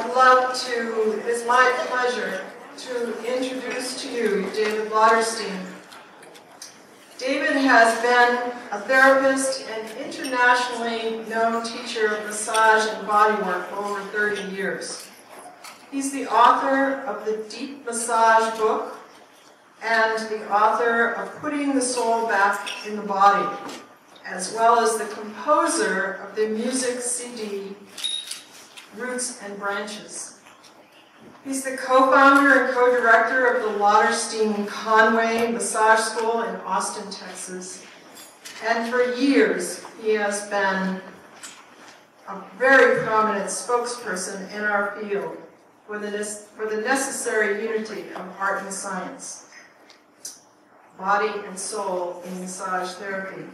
It is my pleasure to introduce to you David Lauterstein. David has been a therapist and internationally known teacher of massage and bodywork for over 30 years. He's the author of the Deep Massage book and the author of Putting the Soul Back in the Body, as well as the composer of the music CD Roots and Branches. He's the co-founder and co-director of the Lauterstein Conway Massage School in Austin, Texas. And for years, he has been a very prominent spokesperson in our field for the necessary unity of art and science, body and soul in massage therapy.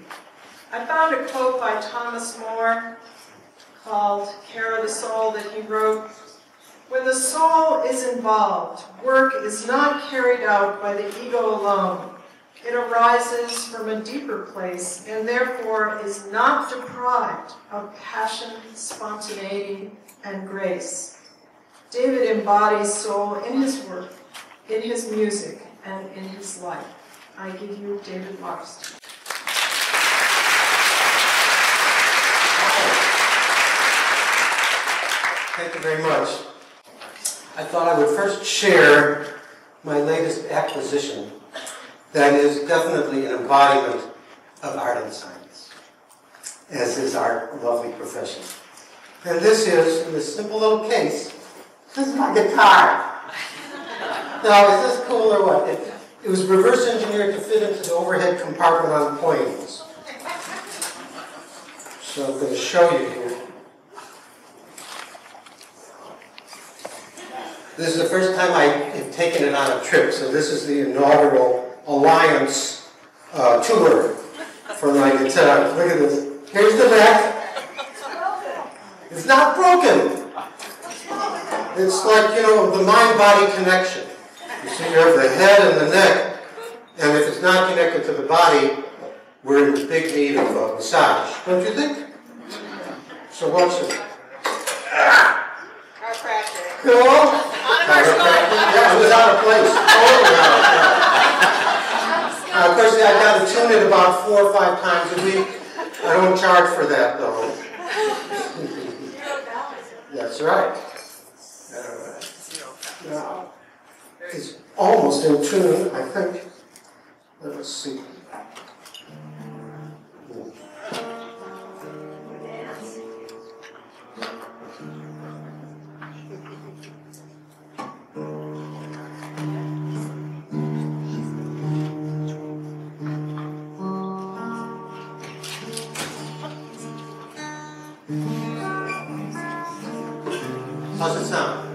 I found a quote by Thomas More called Care of the Soul that he wrote, "When the soul is involved, work is not carried out by the ego alone. It arises from a deeper place and therefore is not deprived of passion, spontaneity, and grace." David embodies soul in his work, in his music, and in his life. I give you David Lauterstein. Thank you very much. I thought I would first share my latest acquisition that is definitely an embodiment of art and science, as is our lovely profession. And this is, in this simple little case, this is my guitar. Now, is this cool or what? It was reverse engineered to fit into the overhead compartment on planes. So I'm going to show you here. This is the first time I have taken it on a trip, so this is the inaugural Alliance tour for my guitar. Look at this. Here's the neck. It's not broken. It's like, you know, the mind-body connection. You see, you have the head and the neck, and if it's not connected to the body, we're in big need of a massage. Don't you think? So watch this. Cool? Yeah, it was out of place. Totally out of place. Of course, I've got to tune it about 4 or 5 times a week. I don't charge for that, though. That's right. Now, it's almost in tune, I think. Let's see. How's it sound?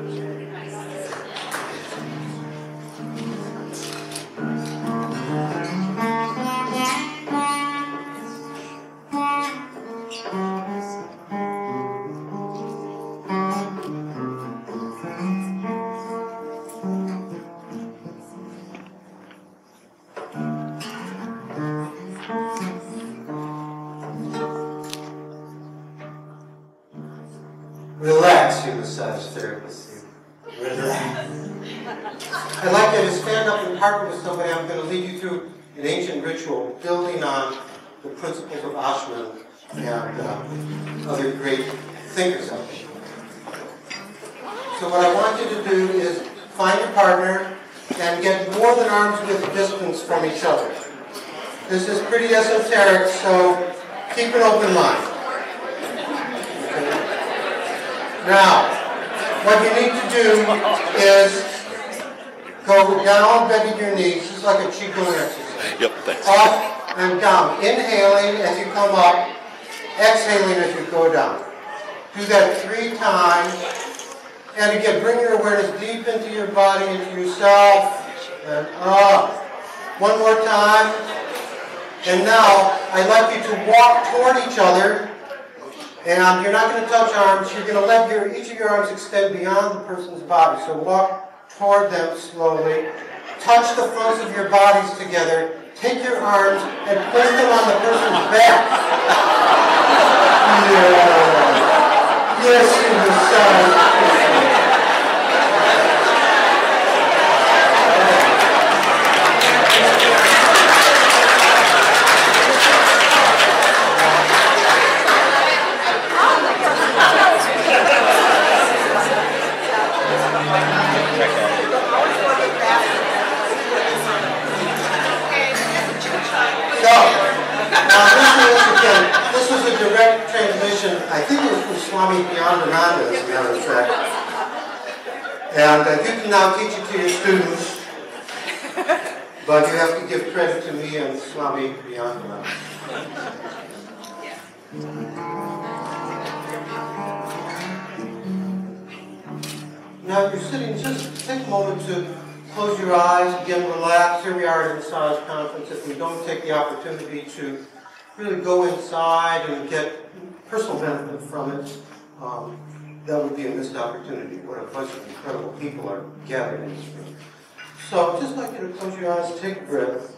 Relax, you massage therapists. Relax. I'd like you to stand up and partner with somebody. I'm going to lead you through an ancient ritual building on the principles of Ashman and other great thinkers out there. So what I want you to do is find your partner and get more than arm's width distance from each other. This is pretty esoteric, so keep an open mind. Now, what you need to do is go down, bending your knees, just like a Qigong exercise. Yep, thanks. Up and down. Inhaling as you come up, exhaling as you go down. Do that 3 times. And again, bring your awareness deep into your body, into yourself, and up. One more time. And now, I'd like you to walk toward each other. And you're not going to touch arms. You're going to let each of your arms extend beyond the person's body. So walk toward them slowly. Touch the fronts of your bodies together. Take your arms and place them on the person's back. Yeah. Yes, you massage. think it was from Swami Beyondananda, as a matter of fact. And you can now teach it to your students, but you have to give credit to me and Swami Beyondananda. Now you're sitting, just take a moment to close your eyes, again relax. Here we are at a massage conference. If we don't take the opportunity to really go inside and get personal benefit from it, that would be a missed opportunity. What a bunch of incredible people are gathered in this room. So I'd just like you to close your eyes, take a breath,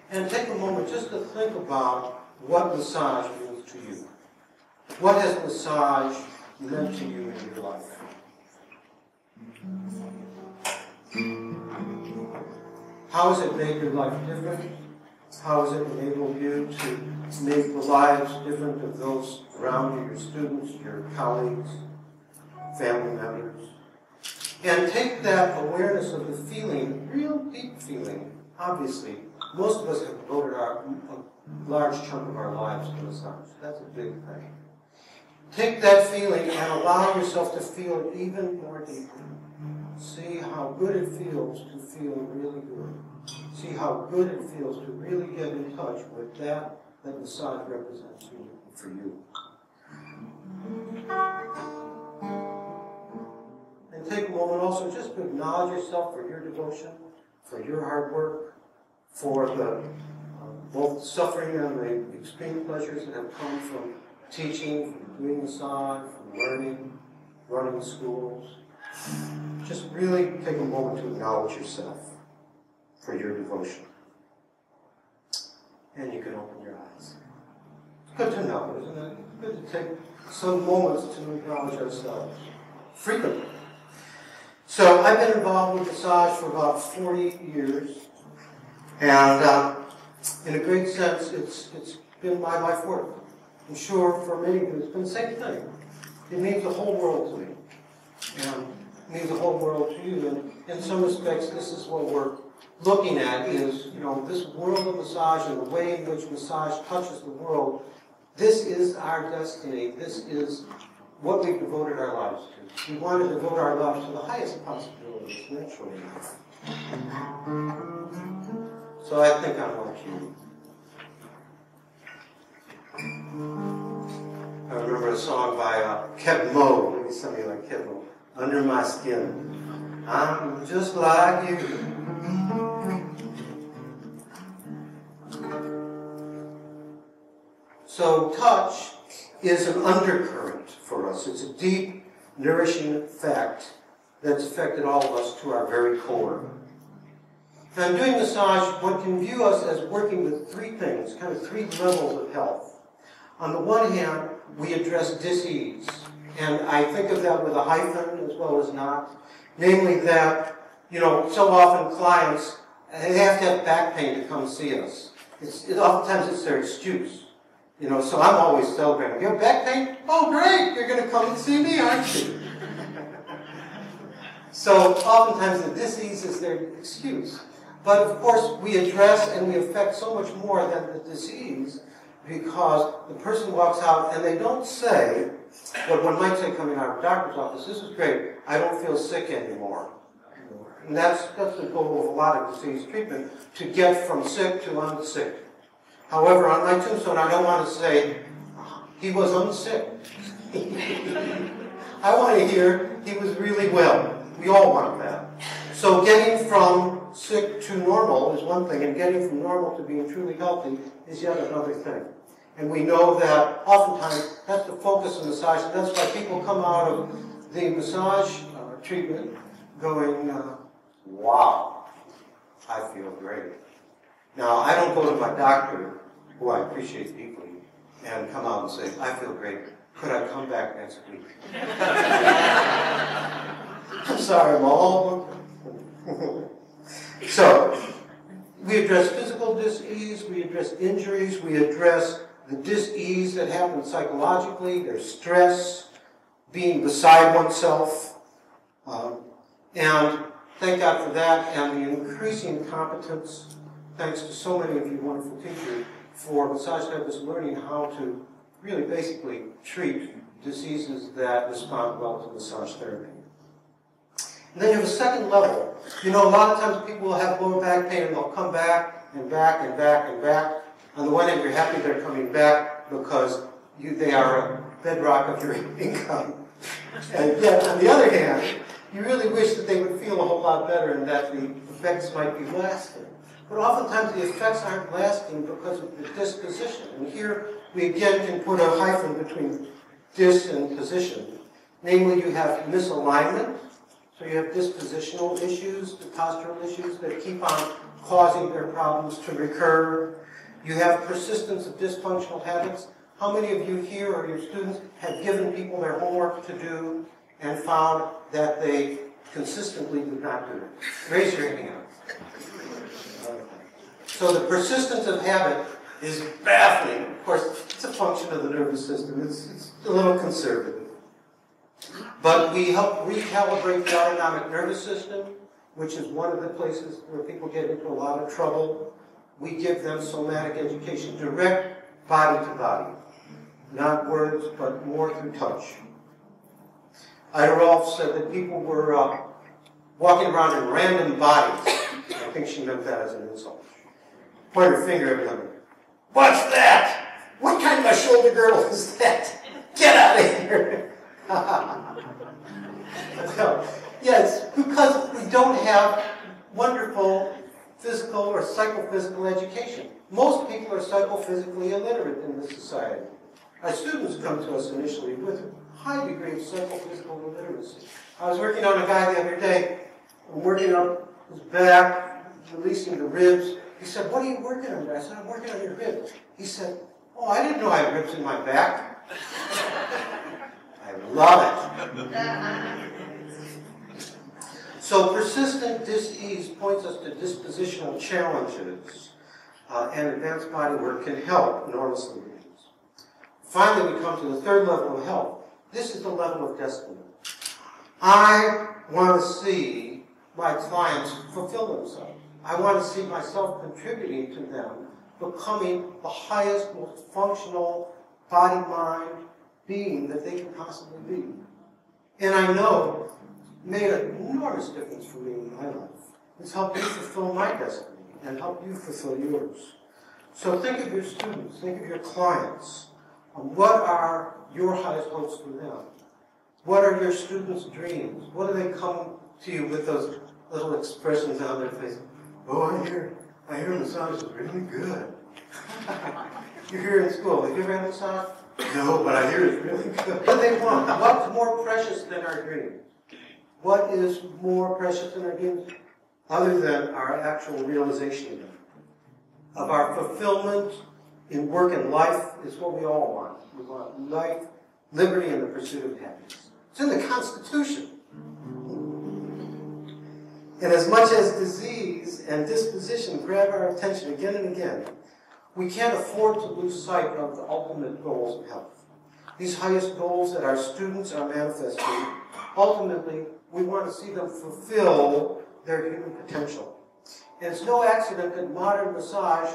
and take a moment just to think about what massage means to you. What has massage meant to you in your life? How has it made your life different? How has it enabled you to make the lives different of those around you, your students, your colleagues, family members? And take that awareness of the feeling, real deep feeling. Obviously, most of us have devoted a large chunk of our lives to massage. That's a big thing. Take that feeling and allow yourself to feel it even more deeply. See how good it feels to feel really good. See how good it feels to really get in touch with that massage represents for you. And take a moment also just to acknowledge yourself for your devotion, for your hard work, for the both suffering and the extreme pleasures that have come from teaching, from doing massage, from learning, running schools. Just really take a moment to acknowledge yourself for your devotion. And you can open your eyes. It's good to know, isn't it? It's good to take some moments to acknowledge ourselves frequently. So I've been involved with massage for about 40 years. And in a great sense, it's been my life work. I'm sure for many of you it's been the same thing. It means the whole world to me. And it means the whole world to you. And in some respects, this is what we're looking at is, this world of massage and the way in which massage touches the world. This is our destiny. This is what we've devoted our lives to. We want to devote our lives to the highest possibilities, naturally. So I think I'm like you. I remember a song by Keb Mo, maybe somebody like Keb Mo, Under My Skin. I'm just like you. So touch is an undercurrent for us. It's a deep, nourishing fact that's affected all of us to our very core. And doing massage, one can view us as working with three things, kind of three levels of health. On the one hand, we address dis-ease. And I think of that with a hyphen as well as not. Namely that, so often clients, they have to have back pain to come see us. Oftentimes it's their excuse. So I'm always celebrating. You have back pain? Oh, great! You're going to come and see me, aren't you? So oftentimes the dis-ease is their excuse. But of course, we address and we affect so much more than the disease because the person walks out and they don't say what one might say coming out of a doctor's office, this is great, I don't feel sick anymore. And that's the goal of a lot of disease treatment, to get from sick to unsick. However, on my tombstone, I don't want to say, he was unsick. I want to hear, he was really well. We all want that. So getting from sick to normal is one thing, and getting from normal to being truly healthy is yet another thing. And we know that oftentimes that's the focus of massage, and that's why people come out of the massage treatment going, wow, I feel great. Now, I don't go to my doctor, who I appreciate deeply, and come out and say, I feel great. Could I come back next week? I'm sorry, I'm all... So, we address physical dis-ease, we address injuries, we address the dis-ease that happens psychologically, there's stress, being beside oneself, and thank God for that, and the increasing competence, thanks to so many of you wonderful teachers, for massage therapists learning how to really basically treat diseases that respond well to massage therapy. And then you have a second level. You know, a lot of times people will have lower back pain and they'll come back and back and back and back. On the one hand, you're happy they're coming back because they are a bedrock of your income. And yet, on the other hand, you really wish that they would feel a whole lot better and that the effects might be lasting. But oftentimes the effects aren't lasting because of the disposition. And here we again can put a hyphen between dis and position. Namely, you have misalignment. So you have dispositional issues, the postural issues that keep on causing their problems to recur. You have persistence of dysfunctional habits. How many of you here or your students have given people their homework to do and found that they consistently did not do it? Raise your hand. So the persistence of habit is baffling. Of course, it's a function of the nervous system. It's a little conservative. But we help recalibrate the autonomic nervous system, which is one of the places where people get into a lot of trouble. We give them somatic education, direct body to body. Not words, but more through touch. Ida Rolf said that people were walking around in random bodies. I think she meant that as an insult. Point her finger at them. What's that? What kind of a shoulder girdle is that? Get out of here. Well, yes, because we don't have wonderful physical or psychophysical education. Most people are psychophysically illiterate in this society. Our students come to us initially with a high degree of psychophysical illiteracy. I was working on a guy the other day, working up his back, releasing the ribs. He said, "What are you working on?" I said, "I'm working on your ribs." He said, "Oh, I didn't know I had ribs in my back." I love it. So persistent dis-ease points us to dispositional challenges, and advanced body work can help enormously with these. Finally, we come to the third level of health. This is the level of destiny. I want to see my clients fulfill themselves. I want to see myself contributing to them, becoming the highest, most functional body-mind being that they can possibly be. And I know it made an enormous difference for me in my life. It's helped me fulfill my destiny and help you fulfill yours. So think of your students, think of your clients. What are your highest hopes for them? What are your students' dreams? What do they come to you with those little expressions on their face? "Oh, I hear massage is really good." You're here in school. Have you ever had a massage? "No, but I hear it's really good." What do they want? What's more precious than our dreams? What is more precious than our dreams? Other than our actual realization of them. Of our fulfillment in work and life is what we all want. We want life, liberty, and the pursuit of happiness. It's in the Constitution. And as much as disease and disposition grab our attention again and again, we can't afford to lose sight of the ultimate goals of health. These highest goals that our students are manifesting, ultimately, we want to see them fulfill their human potential. And it's no accident that modern massage,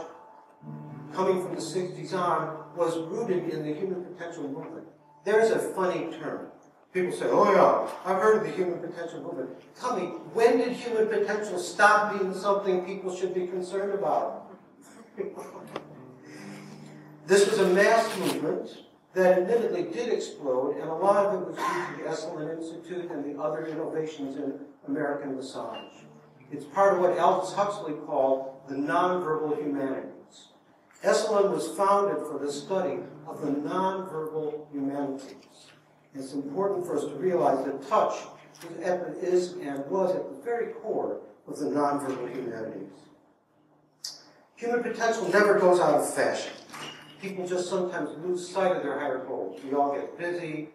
coming from the 60s on, was rooted in the human potential movement. There's a funny term. People say, "Oh yeah, I've heard of the human potential movement." Tell me, when did human potential stop being something people should be concerned about? This was a mass movement that admittedly did explode, and a lot of it was due to the Esalen Institute and the other innovations in American massage. It's part of what Aldous Huxley called the nonverbal humanities. Esalen was founded for the study of the nonverbal humanities. It's important for us to realize that touch is and was at the very core of the nonverbal humanities. Human potential never goes out of fashion. People just sometimes lose sight of their higher goals. We all get busy,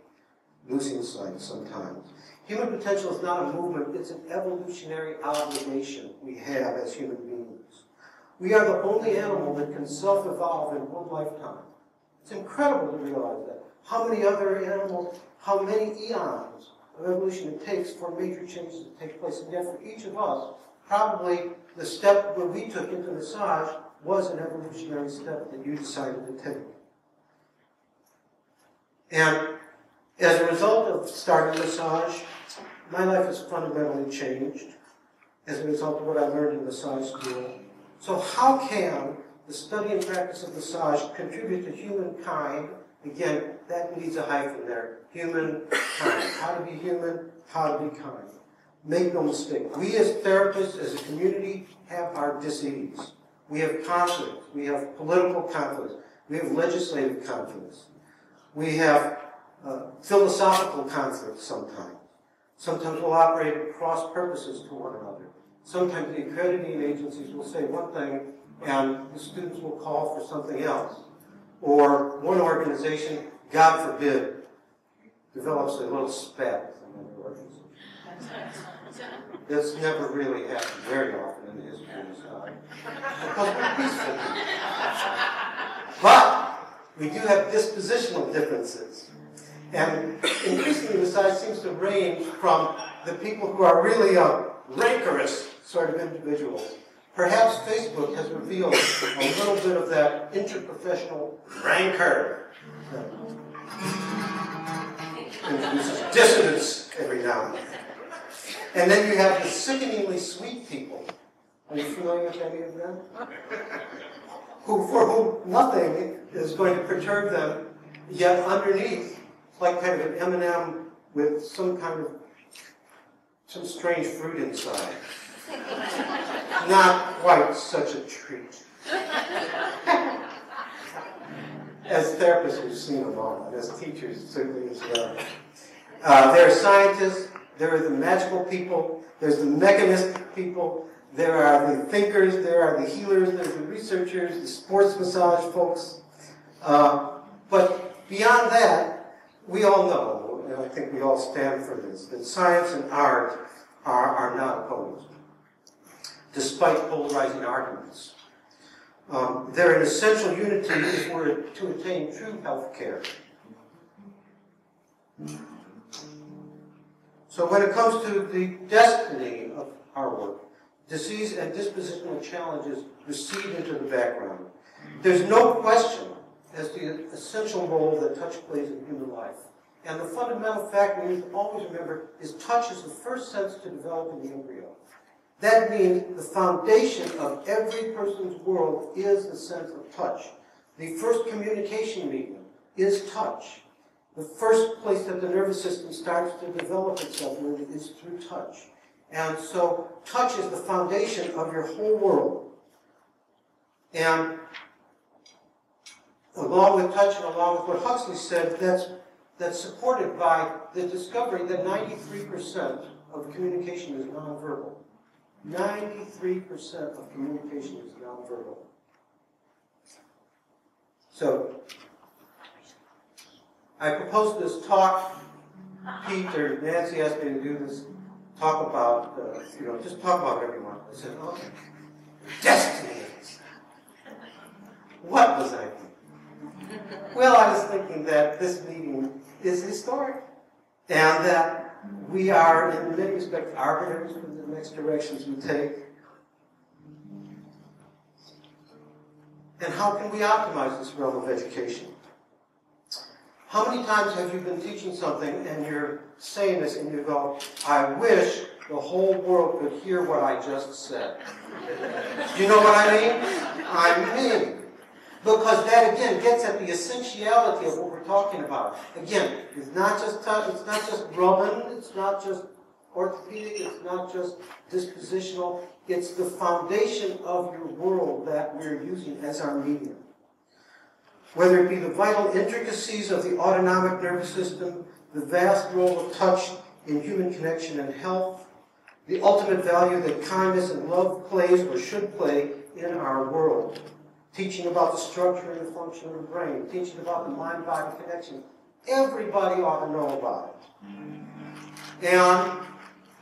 losing sight sometimes. Human potential is not a movement, it's an evolutionary obligation we have as human beings. We are the only animal that can self-evolve in one lifetime. It's incredible to realize that. How many other animals, how many eons of evolution it takes for major changes to take place. And yet for each of us, probably the step where we took into massage was an evolutionary step that you decided to take. And as a result of starting massage, my life has fundamentally changed as a result of what I learned in massage school. So how can the study and practice of massage contribute to humankind? Again, that needs a hyphen there. Humankind. How to be human, how to be kind. Make no mistake. We as therapists, as a community, have our dis-ease. We have conflicts. We have political conflicts. We have legislative conflicts. We have philosophical conflicts sometimes. Sometimes we'll operate at cross purposes to one another. Sometimes the accrediting agencies will say one thing and the students will call for something else. Or one organization, God forbid, develops a little spat with another organization. That's never really happened very often in the history of massage. Because we're peaceful people. But we do have dispositional differences. And increasingly, massage seems to range from the people who are really rancorous sort of individuals. Perhaps Facebook has revealed a little bit of that interprofessional rancor that introduces dissonance every now and then. And then you have the sickeningly sweet people. Are you familiar with any of them? For whom nothing is going to perturb them, yet underneath, it's like kind of an M&M with some strange fruit inside. Not quite such a treat. As therapists, we've seen them all, and as teachers, certainly as well. There are scientists, there are the magical people, there's the mechanistic people, there are the thinkers, there are the healers, there's the researchers, the sports massage folks. But beyond that, we all know, and I think we all stand for this, that science and art are not opposed, despite polarizing arguments. They're an essential unity if we're to attain true health care. So when it comes to the destiny of our work, disease and dispositional challenges recede into the background. There's no question as to the essential role that touch plays in human life. And the fundamental fact we need to always remember is touch is the first sense to develop in the embryo. That means the foundation of every person's world is the sense of touch. The first communication medium is touch. The first place that the nervous system starts to develop itself is through touch. And so touch is the foundation of your whole world. And along with touch and along with what Huxley said, that's supported by the discovery that 93% of communication is nonverbal. 93% of communication is nonverbal. So, I proposed this talk. Pete or Nancy asked me to do this talk about, just talk about whatever you want. I said, okay, destiny. What was I thinking? Well, I was thinking that this meeting is historic, and that we are, in many respects, arbiters for the next directions we take. And how can we optimize this realm of education? How many times have you been teaching something and you're saying this and you go, I wish the whole world could hear what I just said? Do you know what I mean? I mean. Because that, again, gets at the essentiality of what we're talking about. Again, it's not just touch, it's not just rubbing, it's not just orthopedic, it's not just dispositional, it's the foundation of your world that we're using as our medium. Whether it be the vital intricacies of the autonomic nervous system, the vast role of touch in human connection and health, the ultimate value that kindness and love plays or should play in our world. Teaching about the structure and the function of the brain, teaching about the mind-body connection. Everybody ought to know about it. And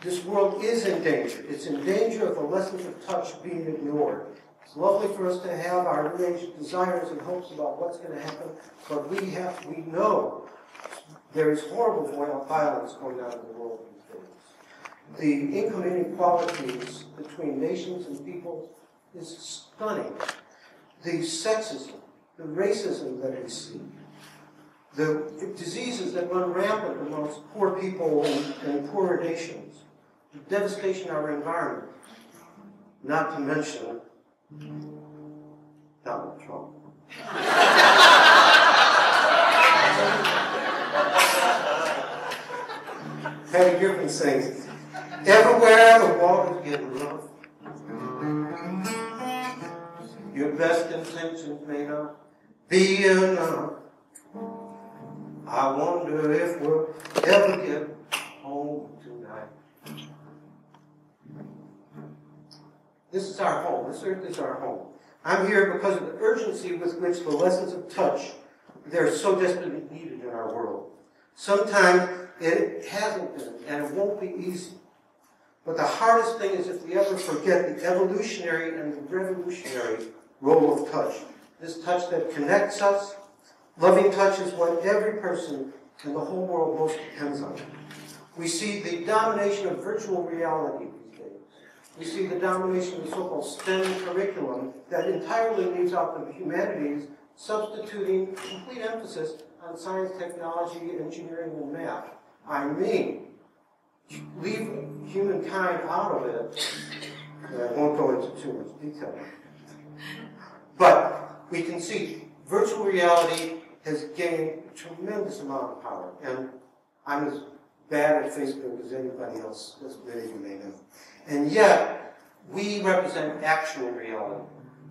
this world is in danger. It's in danger of the lessons of touch being ignored. It's lovely for us to have our new age desires and hopes about what's going to happen, but we know there is horrible violence going on in the world these days. The income inequalities between nations and peoples is stunning. The sexism, the racism that we see, the diseases that run rampant amongst poor people and poorer nations, the devastation of our environment, not to mention Donald Trump. Patty Griffin sings, everywhere the water's getting rough, your best intentions may not be enough. I wonder if we'll ever get home tonight. This is our home. This earth is our home. I'm here because of the urgency with which the lessons of touch, they're so desperately needed in our world. Sometimes it hasn't been, and it won't be easy. But the hardest thing is if we ever forget the evolutionary and the revolutionary role of touch. This touch that connects us. Loving touch is what every person in the whole world most depends on. We see the domination of virtual reality these days. We see the domination of the so-called STEM curriculum that entirely leaves out the humanities, substituting complete emphasis on science, technology, engineering, and math. I mean, leave humankind out of it. And I won't go into too much detail. But we can see virtual reality has gained a tremendous amount of power. And I'm as bad at Facebook as anybody else, as many of you may know. And yet, we represent actual reality.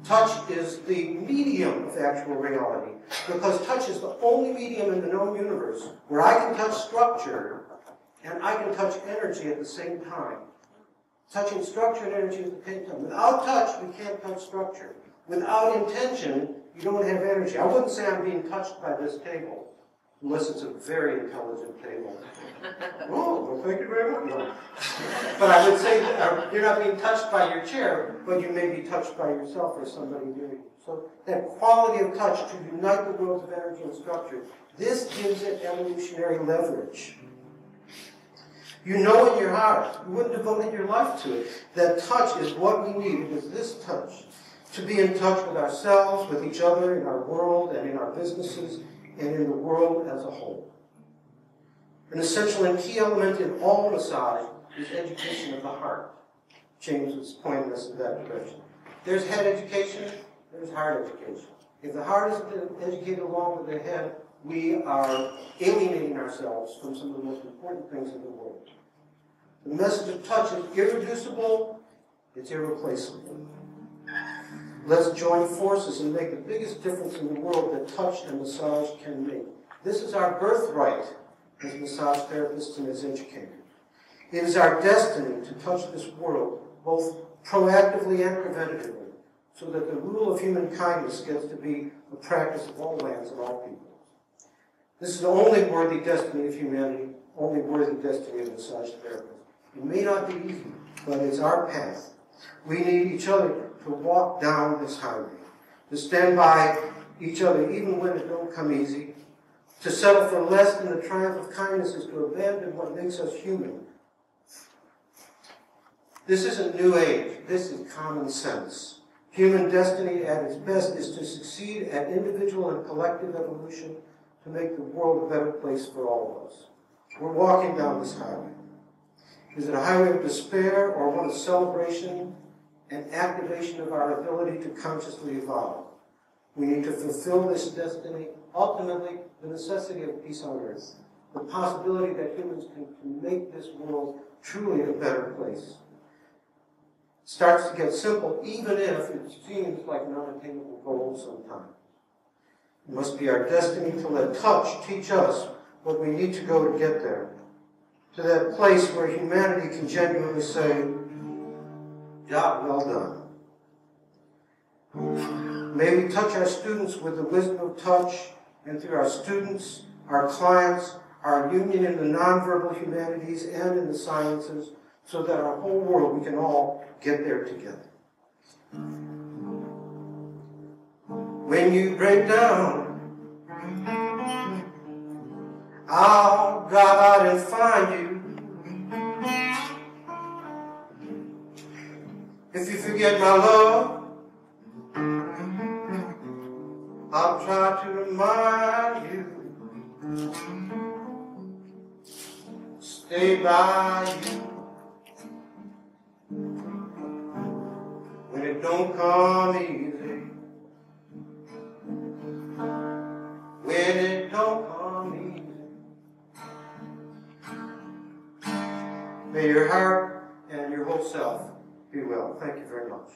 Touch is the medium of actual reality, because touch is the only medium in the known universe where I can touch structure and I can touch energy at the same time. Touching structure and energy at the same time. Without touch, we can't touch structure. Without intention, you don't have energy. I wouldn't say I'm being touched by this table, unless it's a very intelligent table. Oh, well, thank you very much. No. But I would say that you're not being touched by your chair, but you may be touched by yourself or somebody near you. So that quality of touch to unite the worlds of energy and structure, this gives it evolutionary leverage. You know in your heart, you wouldn't have devoted your life to it, that touch is what we need. It is this touch. To be in touch with ourselves, with each other, in our world, and in our businesses, and in the world as a whole. An essential and key element in all massage is education of the heart. James was pointing us in that direction. There's head education, there's heart education. If the heart isn't educated along with the head, we are alienating ourselves from some of the most important things in the world. The message of touch is irreducible, it's irreplaceable. Let's join forces and make the biggest difference in the world that touch and massage can make. This is our birthright as massage therapists and as educators. It is our destiny to touch this world, both proactively and preventatively, so that the rule of human kindness gets to be the practice of all lands and all peoples. This is the only worthy destiny of humanity, only worthy destiny of massage therapists. It may not be easy, but it's our path. We need each other to walk down this highway, to stand by each other even when it don't come easy. To settle for less than the triumph of kindness is to abandon what makes us human. This isn't new age. This is common sense. Human destiny at its best is to succeed at individual and collective evolution to make the world a better place for all of us. We're walking down this highway. Is it a highway of despair or one of celebration and activation of our ability to consciously evolve? We need to fulfill this destiny, ultimately the necessity of peace on earth, the possibility that humans can make this world truly a better place. It starts to get simple, even if it seems like an unattainable goal sometimes. It must be our destiny to let touch teach us what we need to go to get there, to that place where humanity can genuinely say, job well done. May we touch our students with the wisdom of touch, and through our students, our clients, our union in the nonverbal humanities and in the sciences, so that our whole world, we can all get there together. When you break down, I'll drive out and find you. If you forget my love, I'll try to remind you. stay by you. When it don't come easy. When it don't come easy. May your heart and your whole self be well. Thank you very much.